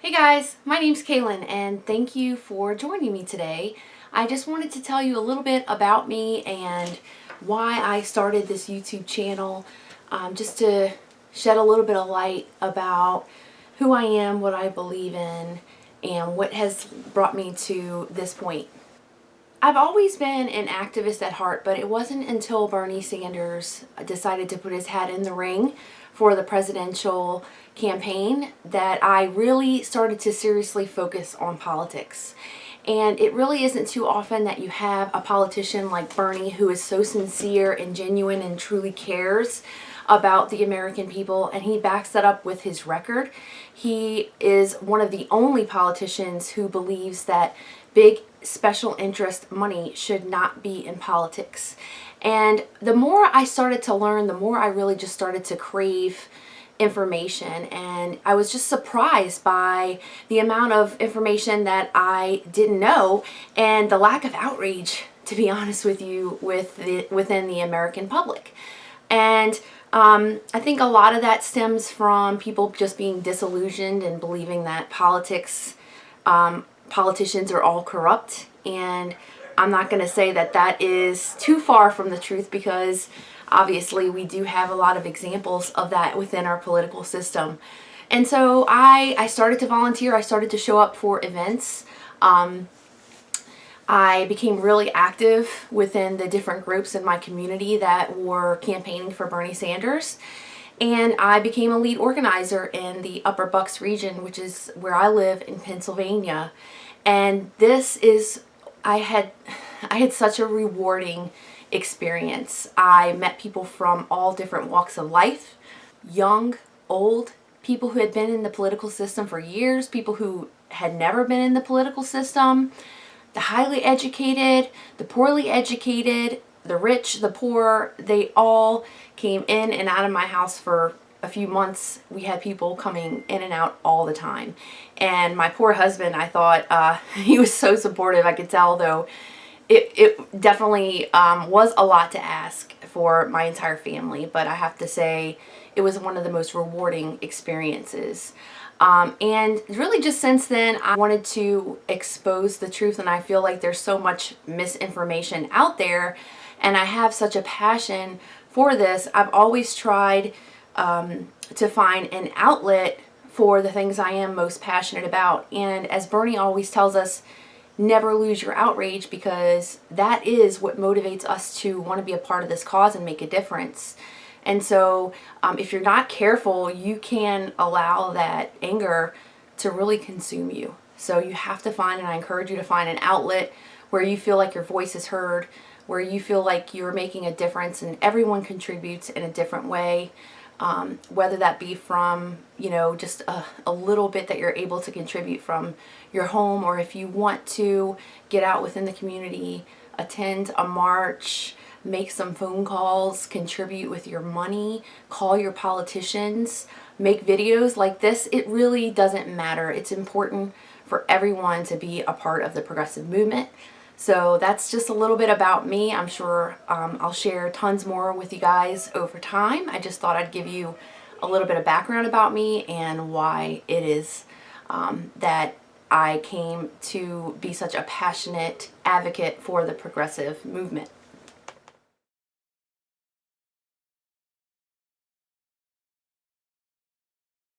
Hey guys, my name's Kaylin and thank you for joining me today. I just wanted to tell you a little bit about me and why I started this YouTube channel, just to shed a little bit of light about who I am, what I believe in, and what has brought me to this point. I've always been an activist at heart, but it wasn't until Bernie Sanders decided to put his hat in the ring for the presidential campaign that I really started to seriously focus on politics. And it really isn't too often that you have a politician like Bernie who is so sincere and genuine and truly cares about the American people, and he backs that up with his record. He is one of the only politicians who believes that big special interest money should not be in politics. And the more I started to learn, the more I really just started to crave information, and I was just surprised by the amount of information that I didn't know and the lack of outrage, to be honest with you, within the American public. And I think a lot of that stems from people just being disillusioned and believing that politicians are all corrupt. And I'm not going to say that that is too far from the truth, because obviously we do have a lot of examples of that within our political system. And so I started to volunteer. I started to show up for events. I became really active within the different groups in my community that were campaigning for Bernie Sanders. And I became a lead organizer in the Upper Bucks region, which is where I live in Pennsylvania. And I had such a rewarding experience. I met people from all different walks of life, young, old, people who had been in the political system for years, people who had never been in the political system, the highly educated, the poorly educated, the rich, the poor. They all came in and out of my house for a few months. We had people coming in and out all the time. And my poor husband, I thought, he was so supportive. I could tell, though, it definitely was a lot to ask for my entire family, but I have to say it was one of the most rewarding experiences. And really just since then, I wanted to expose the truth, and I feel like there's so much misinformation out there, and I have such a passion for this. I've always tried to find an outlet for the things I am most passionate about. And as Bernie always tells us, never lose your outrage, because that is what motivates us to want to be a part of this cause and make a difference. And so if you're not careful, you can allow that anger to really consume you. So you have to find, and I encourage you to find, an outlet where you feel like your voice is heard, where you feel like you're making a difference, and everyone contributes in a different way. Whether that be from, just a little bit that you're able to contribute from your home, or if you want to get out within the community, attend a march, make some phone calls, contribute with your money, call your politicians, make videos like this. It really doesn't matter. It's important for everyone to be a part of the progressive movement. So that's just a little bit about me. I'm sure I'll share tons more with you guys over time. I just thought I'd give you a little bit of background about me and why it is that I came to be such a passionate advocate for the progressive movement.